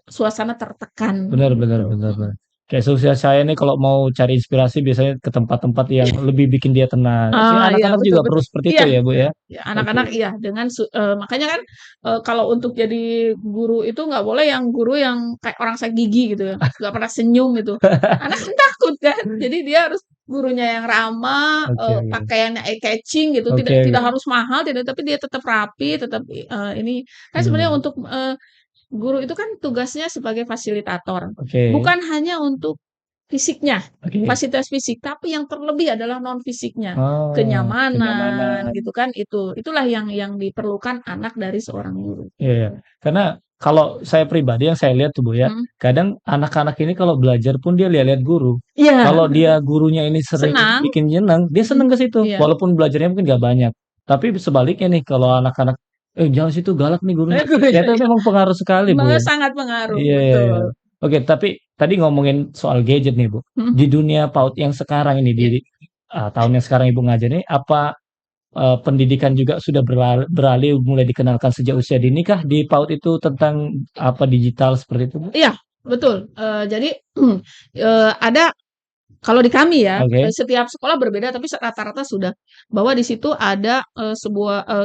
suasana tertekan Benar benar gitu, benar benar. Kayak seusia saya nih kalau mau cari inspirasi biasanya ke tempat-tempat yang lebih bikin dia tenang. Sih Iya, anak-anak betul juga perlu betul. seperti itu Iya, ya, Bu, ya? ya Oke. anak-anak iya dengan makanya kan, kalau untuk jadi guru itu nggak boleh yang guru yang kayak orang sakit gigi gitu ya, nggak pernah senyum gitu. Anak kan takut kan, jadi dia harus gurunya yang ramah, Oke oke. pakaiannya eye catching gitu, Oke tidak tidak oke. harus mahal, tidak tapi dia tetap rapi, tetap, ini kan sebenarnya Mmm, untuk, guru itu kan tugasnya sebagai fasilitator, oke. bukan hanya untuk fisiknya, Oke. fasilitas fisik, tapi yang terlebih adalah non fisiknya, Oh, kenyamanan kenyamanan. gitu kan itulah yang diperlukan anak dari seorang guru, Iya iya. gitu. Karena kalau saya pribadi yang saya lihat tuh, Bu, ya, Mhm, kadang anak-anak ini kalau belajar pun dia lihat-lihat guru. iya, Kalau dia gurunya ini sering senang, bikin nyeneng, dia mhm, seneng ke situ, iya, walaupun belajarnya mungkin nggak banyak. Tapi sebaliknya nih kalau anak-anak, "Eh, jangan situ galak nih gurunya." gurunya Ternyata iya, memang pengaruh sekali, Bu, ya. sangat pengaruh, Iya iya iya. betul, Oke, tapi tadi ngomongin soal gadget nih, Bu. mhm, Di dunia PAUD yang sekarang ini, iya. tahun yang sekarang Ibu ngajar ini, apa pendidikan juga sudah beralih mulai dikenalkan sejak usia dini kah di PAUD itu tentang apa, digital seperti itu, Bu? Iya, betul, jadi, ada kalau di kami ya, Oke setiap sekolah berbeda tapi rata-rata sudah, bahwa di situ ada,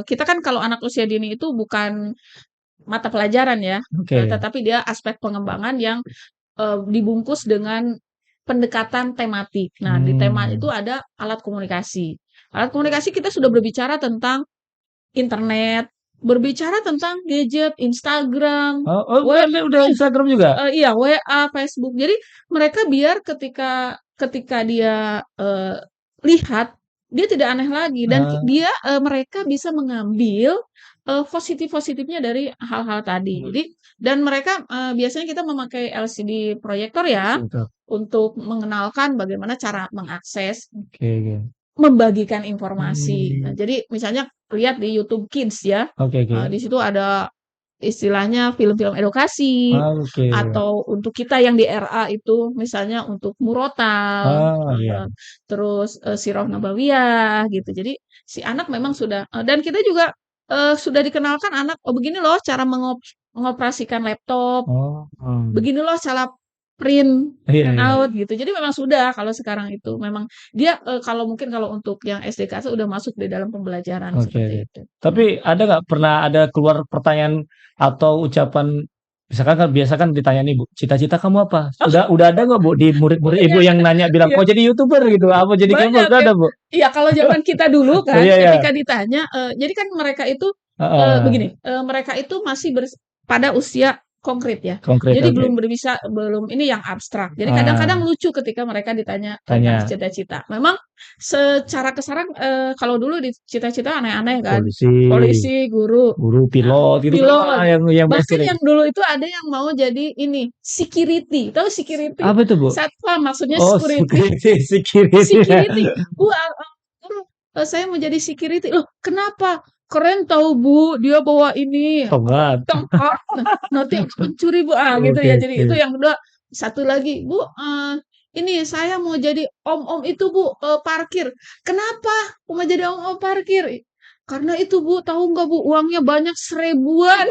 kita kan kalau anak usia dini itu bukan mata pelajaran ya, oke. tetapi dia aspek pengembangan yang, dibungkus dengan pendekatan tematik. Nah, di tema itu Mmm. ada alat komunikasi. Alat komunikasi kita sudah berbicara tentang internet, berbicara tentang gadget, Instagram, Oh oh, udah Instagram juga? Iya, WA, Facebook. Jadi mereka biar ketika dia, lihat, dia tidak aneh lagi dan Ah, mereka bisa mengambil, positif-positifnya dari hal-hal tadi. mhm, Jadi dan mereka, biasanya kita memakai LCD proyektor ya, gitu. untuk mengenalkan bagaimana cara mengakses, Oke oke. membagikan informasi. Nah, Mmm, jadi misalnya lihat di YouTube Kids ya, oke oke. di situ ada istilahnya film-film edukasi, Oke. atau untuk kita yang di RA itu misalnya untuk murotal, Oh, iya. terus, sirah nabawiyah gitu. Jadi si anak memang sudah dan kita juga, sudah dikenalkan anak, "Oh begini loh cara mengoperasikan laptop, Oh, begini loh cara print iya print iya. out," gitu. Jadi memang sudah kalau sekarang itu memang dia, kalau mungkin kalau untuk yang SD ke atas udah masuk di dalam pembelajaran Oke oke. seperti itu. Tapi ada nggak pernah ada keluar pertanyaan atau ucapan misalkan kan biasa kan ditanya nih, Bu, "Cita-cita kamu apa?" Oh, Udah ada nggak, Bu, di murid-murid Ibu banyak, yang nanya bilang, iya. "Mau jadi YouTuber," gitu, "Ah, mau jadi gamer," Banyak udah ya. ada, Bu? Iya, kalau zaman kita dulu Oh, kan iya iya. ketika ditanya, jadi kan mereka itu, Heeh. begini, mereka itu masih pada usia konkret ya. Konkret, Jadi oke. belum ini yang abstrak. Jadi kadang-kadang Ah, lucu ketika mereka ditanya tentang tanya cita-cita. Memang secara keserak, kalau dulu cita-cita aneh-aneh kan, polisi, polisi, guru, guru, nah pilot gitu kan, pilot, yang bahkan SD. yang dulu itu ada yang mau jadi ini, security, tahu security? Apa itu, Bu? Satpam, maksudnya Oh, security. security. Security, "Bu, guru, saya mau jadi security." "Loh, kenapa?" "Keren tahu Bu, dia bawa ini, Tobat. tongkat, nanti akan mencuri Bu." Gitu Oke ya. Jadi itu oke. yang kedua. Satu lagi, "Bu, ini saya mau jadi om-om itu Bu, parkir." "Kenapa mau jadi om-om parkir?" "Karena itu Bu, tahu nggak Bu, uangnya banyak seribuan."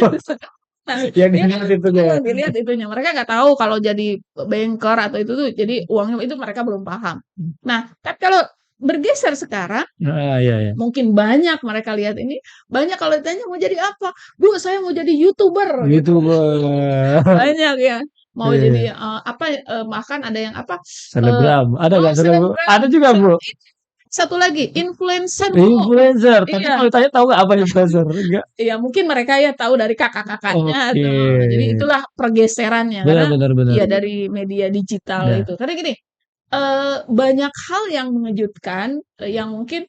Nah, Yang dia dilihat itunya. dilihat itunya. Mereka nggak tahu kalau jadi banker atau itu tuh jadi uangnya itu mereka belum paham. Nah, tapi kalau bergeser sekarang, Heeh, iya iya. mungkin banyak mereka lihat ini, banyak kalau ditanya, "Mau jadi apa?" "Bu, saya mau jadi YouTuber," gitu. YouTuber. Banyak ya, mau Iya jadi, iya. apa, bahkan ada yang apa, eee Selebgram, ada nggak selebgram? selebgram, Ada juga, Bu? satu lagi influencer, Bu. Influencer, tapi Iya. kalau ditanya tahu nggak apa influencer? Enggak. Iya, mungkin mereka ya tahu dari kakak-kakaknya Oke. atau jadi itulah pergeserannya karena Benar benar benar. ya dari media digital Iya. itu. Karena gini, banyak hal yang mengejutkan, yang mungkin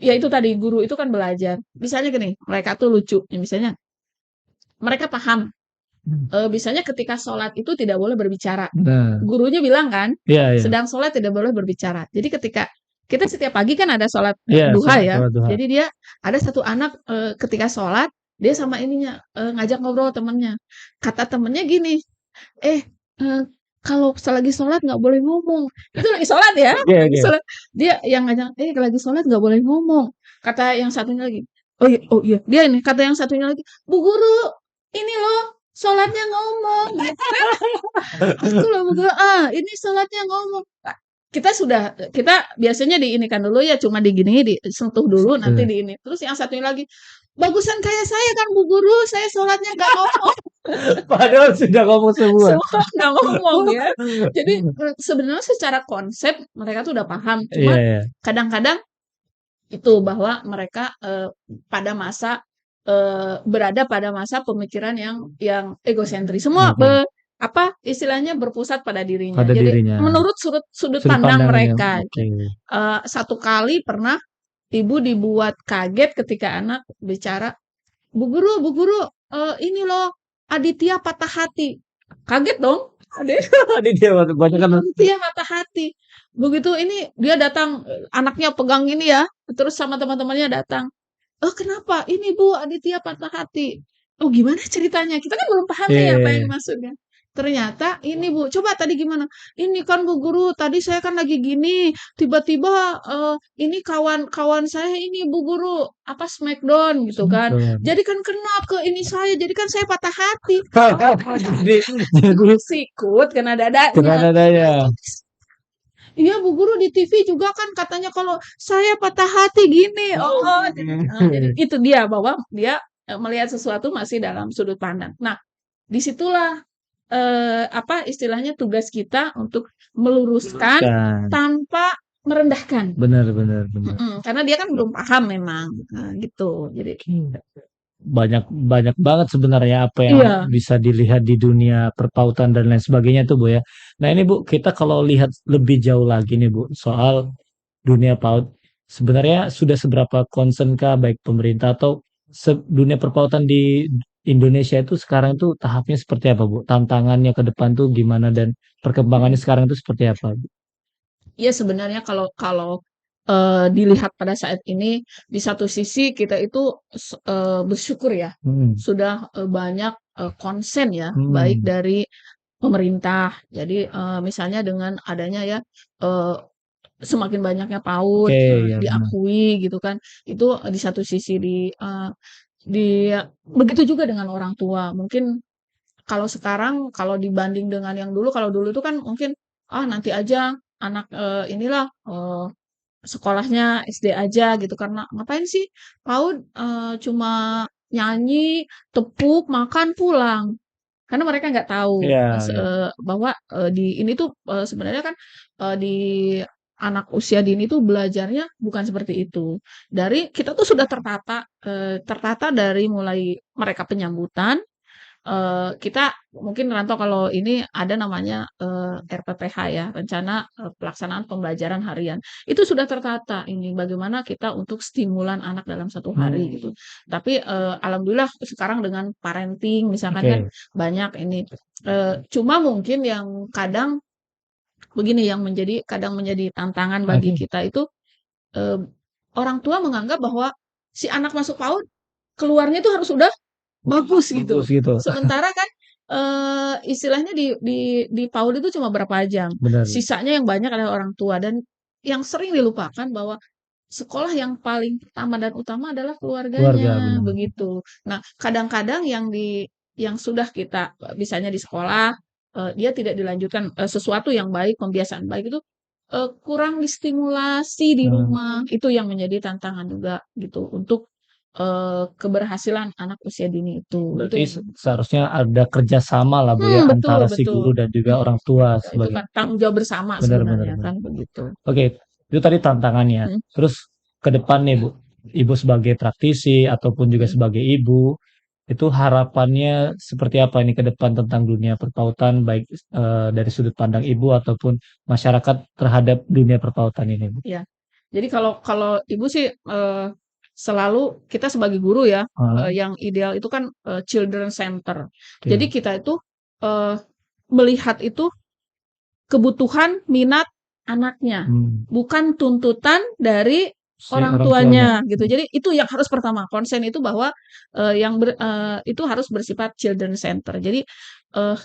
ya itu tadi, guru itu kan belajar. Misalnya gini, mereka tuh lucu, ya misalnya mereka paham, misalnya ketika sholat itu tidak boleh berbicara. Nah, Gurunya bilang kan, iya iya. sedang sholat tidak boleh berbicara. Jadi ketika kita setiap pagi kan ada sholat Iya, duha ya. sholat duha. Jadi dia ada satu anak ketika sholat dia sama ininya ngajak ngobrol temennya. Kata temennya gini, eh eh, kalau lagi sholat nggak boleh ngomong. Itu lagi sholat ya, Oke lagi oke. sholat. Dia yang ngajak, lagi sholat nggak boleh ngomong. Kata yang satunya lagi, oh iya, dia ini kata yang satunya lagi, Bu Guru, ini loh sholatnya ngomong. Aku loh Bu Guru, ini sholatnya ngomong. Kita biasanya diinikan dulu ya, cuma digini, disentuh dulu, nanti Bener. di ini. Terus yang satunya lagi, bagusan kayak saya kan Bu Guru, saya sholatnya nggak ngomong. Padahal sudah ngomong semua. Semua nggak ngomong ya. Jadi sebenarnya secara konsep mereka tuh udah paham, Iya cuma iya. kadang-kadang itu bahwa mereka pada masa berada pada masa pemikiran yang egosentris. Semua Oke. apa istilahnya berpusat pada dirinya. Pada Jadi dirinya. menurut sudut Sudut pandang pandangnya. mereka. Oke. Satu kali pernah ibu dibuat kaget ketika anak bicara, Bu Guru, ini loh Aditya patah hati. Kaget dong. Tadi dia banyak kan. Aditya patah hati. Begitu ini dia datang, anaknya pegang ini ya, terus sama teman-temannya datang. Oh kenapa? Ini Bu Aditya patah hati. Oh gimana ceritanya? Kita kan belum paham Iya nih iya apa iya. yang maksudnya. Ternyata ini Bu, coba tadi gimana? Ini kan Bu Guru, tadi saya kan lagi gini, tiba-tiba ini kawan-kawan saya ini Bu Guru, apa smackdown gitu kan. Betul. Jadi kan kena ke ini saya, jadi kan saya patah hati. Jadi Sikut kena kena dadanya. dadanya. Iya Bu Guru di TV juga kan katanya kalau saya patah hati gini. Oh, jadi itu dia bahwa dia melihat sesuatu masih dalam sudut pandang. Nah, disitulah apa istilahnya tugas kita untuk meluruskan Kan. tanpa merendahkan. Benar benar benar. Karena dia kan belum paham memang. Nah, gitu. Jadi Banyak banyak banget sebenarnya apa yang iya, bisa dilihat di dunia perpautan dan lain sebagainya tuh Bu ya. Nah ini Bu, kita kalau lihat lebih jauh lagi nih Bu, soal dunia PAUD, sebenarnya sudah seberapa concern kah baik pemerintah atau dunia perpautan di Indonesia itu sekarang tuh tahapnya seperti apa Bu? Tantangannya ke depan tuh gimana dan perkembangannya mhm. sekarang tuh seperti apa Bu? Iya sebenarnya kalau kalau, dilihat pada saat ini, di satu sisi kita itu bersyukur ya, Hmm. sudah, banyak, konsen ya, baik Hmm. dari pemerintah. Jadi, misalnya dengan adanya ya, eee, semakin banyaknya PAUD, Oke, ya benar. diakui gitu kan, itu di satu sisi begitu juga dengan orang tua. Mungkin kalau sekarang, kalau dibanding dengan yang dulu, kalau dulu itu kan mungkin, nanti aja anak, inilah, sekolahnya SD aja gitu, karena ngapain sih PAUD, cuma nyanyi, tepuk, makan, pulang. Karena mereka nggak tahu, Iya, iya. bahwa, di ini tuh, sebenarnya kan, di anak usia dini tuh belajarnya bukan seperti itu. Dari kita tuh sudah tertata dari mulai mereka penyambutan, kita mungkin rantau kalau ini ada namanya, RPPH ya, rencana, pelaksanaan pembelajaran harian. Itu sudah tertata ini, bagaimana kita untuk stimulan anak dalam satu hari Hmm. gitu. Tapi, alhamdulillah sekarang dengan parenting misalkan kan Oke. banyak ini, cuma mungkin yang kadang begini yang kadang menjadi tantangan bagi Oke. kita itu, eee, orang tua menganggap bahwa si anak masuk PAUD, keluarnya itu harus udah bagus gitu. Bagus gitu. Sementara kan, istilahnya di PAUD itu cuma berapa jam, Benar. sisanya yang banyak adalah orang tua dan yang sering dilupakan bahwa sekolah yang paling pertama dan utama adalah Keluarga, keluarganya, benar. begitu. Nah, kadang-kadang yang sudah kita misalnya di sekolah, dia tidak dilanjutkan, sesuatu yang baik, pembiasaan baik itu, kurang distimulasi di Nah, rumah. Itu yang menjadi tantangan juga gitu untuk keberhasilan anak usia dini itu. Itu berarti yang seharusnya ada kerjasama lah Bu ya betul antara si betul. guru dan juga orang tua Itu sebagai kan tanggung jawab bersama benar benar sebenarnya benar. kan, begitu. Oke, itu tadi tantangannya. Mhm Terus ke depan nih Bu, Ibu sebagai praktisi ataupun juga mhm. sebagai ibu, itu harapannya seperti apa ini ke depan tentang dunia perpautan baik dari sudut pandang Ibu ataupun masyarakat terhadap dunia perpautan ini Bu? Iya. Jadi kalau kalau ibu sih selalu kita sebagai guru ya, Heeh. yang ideal itu kan children center. Jadi Oke. kita itu eh, melihat itu kebutuhan, minat anaknya, Hmm. bukan tuntutan dari Si orang orang tuanya. tuanya gitu. Jadi itu yang harus pertama, konsen itu bahwa itu harus bersifat children center. Jadi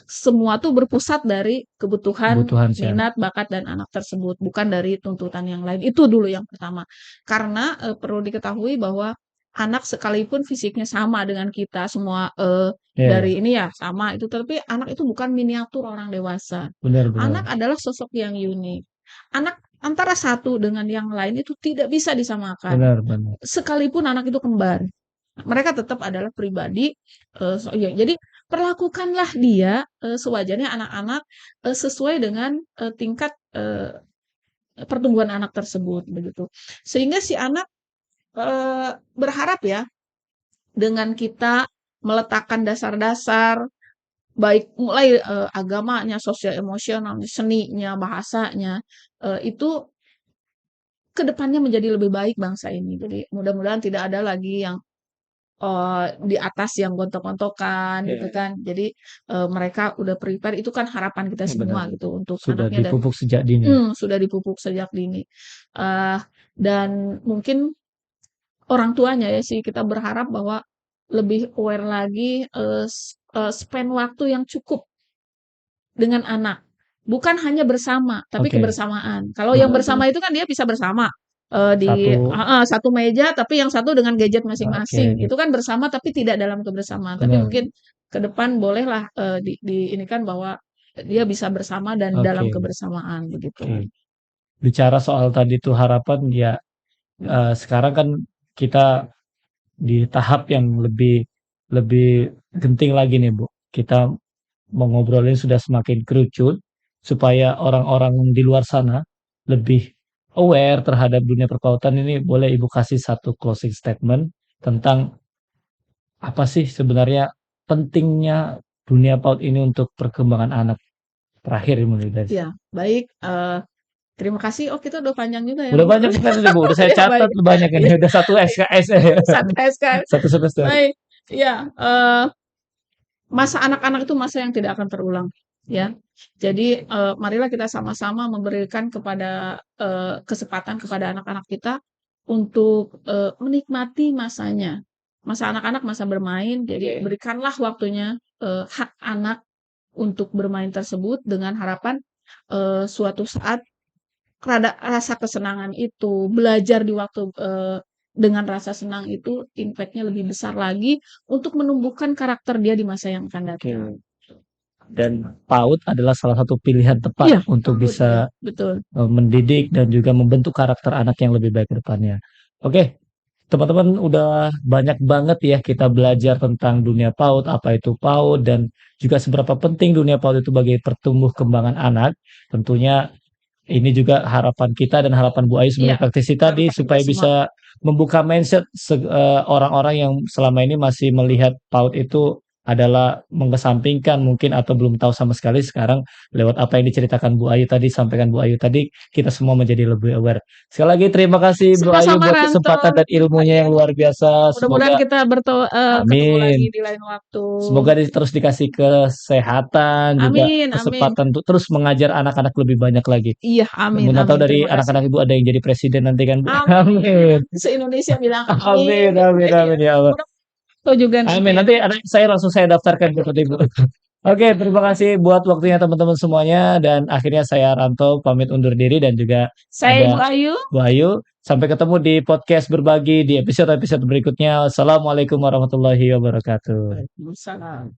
semua tuh berpusat dari kebutuhan, Kebutuhan si anak. minat, bakat dan anak tersebut, bukan dari tuntutan yang lain. Itu dulu yang pertama. Karena perlu diketahui bahwa anak sekalipun fisiknya sama dengan kita semua Iya, dari ini ya sama itu, tapi anak itu bukan miniatur orang dewasa. benar-benar, Anak adalah sosok yang unik. Anak antara satu dengan yang lain itu tidak bisa disamakan. benar-benar. Sekalipun anak itu kembar, mereka tetap adalah pribadi. Ya, jadi perlakukanlah dia sewajarnya anak-anak sesuai dengan tingkat pertumbuhan anak tersebut begitu. Sehingga si anak berharap ya dengan kita meletakkan dasar-dasar baik mulai agamanya, sosial emosionalnya, seninya, bahasanya itu ke depannya menjadi lebih baik bangsa ini. Jadi mudah-mudahan tidak ada lagi yang di atas yang gontok-gontokan gitu Iya, kan. Jadi mereka udah prepare itu kan harapan kita iya benar. semua gitu untuk Sudah anaknya dan dipupuk sejak dini ya? sudah dipupuk sejak dini. Eee, dan mungkin orang tuanya ya sih kita berharap bahwa lebih aware lagi, spend waktu yang cukup dengan anak. Bukan hanya bersama, tapi Oke, kebersamaan. Kalau yang benar-benar. bersama itu kan dia bisa bersama, di Satu, heeh, satu meja, tapi yang satu dengan gadget oke, masing-masing. Itu kan bersama tapi tidak dalam kebersamaan. Tapi benar. mungkin ke depan bolehlah, ini kan bahwa dia bisa bersama dan dalam Oke, kebersamaan, begitu. oke. Bicara soal tadi tuh harapan ya, Mhm. sekarang kan kita di tahap yang lebih lebih genting lagi nih, Bu. Kita mau ngobrolin sudah semakin kerucut supaya orang-orang di luar sana lebih aware terhadap dunia perpautan ini, boleh Ibu kasih satu closing statement tentang apa sih sebenarnya pentingnya dunia PAUD ini untuk perkembangan anak? Terakhir ini mulai dari Iya, baik, terima kasih. Oh, kita udah panjang juga ya, udah Bu. banyak kita nih, Bu, udah saya Iya, baik. catat banyak ini, Iya, udah 1 SKS satu SKS. satu semester. Baik, iya, masa anak-anak itu masa yang tidak akan terulang, ya. Jadi, marilah kita sama-sama memberikan kepada kesempatan kepada anak-anak kita untuk menikmati masanya. Masa anak-anak, masa bermain, jadi Oke. berikanlah waktunya, hak anak untuk bermain tersebut dengan harapan suatu saat rasa kesenangan itu, belajar di waktu dengan rasa senang itu impact-nya lebih besar lagi untuk menumbuhkan karakter dia di masa yang akan Oke. datang. Dan PAUD adalah salah satu pilihan tepat Iya, untuk PAUD, iya, bisa, betul. mendidik dan juga membentuk karakter anak yang lebih baik ke depannya. Oke, teman-teman udah banyak banget ya kita belajar tentang dunia PAUD, apa itu PAUD, dan juga seberapa penting dunia PAUD itu bagi pertumbuh kembangan anak. Tentunya ini juga harapan kita dan harapan Bu Ayu Iya, sebagai praktisi tadi harapan kita supaya semua. bisa membuka mindset orang-orang yang selama ini masih melihat PAUD itu adalah mengesampingkan mungkin atau belum tahu sama sekali, sekarang lewat apa yang diceritakan Bu Ayu tadi, sampaikan Bu Ayu tadi, kita semua menjadi lebih aware. Sekali lagi terima kasih Bu Ayu Sama-sama buat Ranto. kesempatan dan ilmunya Iya, yang luar biasa. mudah-mudahan Semoga kita ketemu lagi amin. di lain waktu. Semoga terus dikasih kesehatan, juga Amin, amin. kesempatan untuk terus mengajar anak-anak lebih banyak lagi. Iya, amin, Mana tahu amin. dari Terima kasih. anak-anak Ibu ada yang jadi presiden nanti kan, Bu. Amin. Amin. Se-Indonesia bilang amin Amin gitu. amin Iya, amin ya Allah. mudah tahu juga Amin. nanti. Nanti saya daftarkan ke Ibu. Oke, terima kasih buat waktunya teman-teman semuanya dan akhirnya saya Ranto pamit undur diri dan juga Saya Ibu ada Ayu. Bu Ayu. Sampai ketemu di podcast berbagi di episode-episode berikutnya. Assalamualaikum warahmatullahi wabarakatuh. Waalaikumsalam.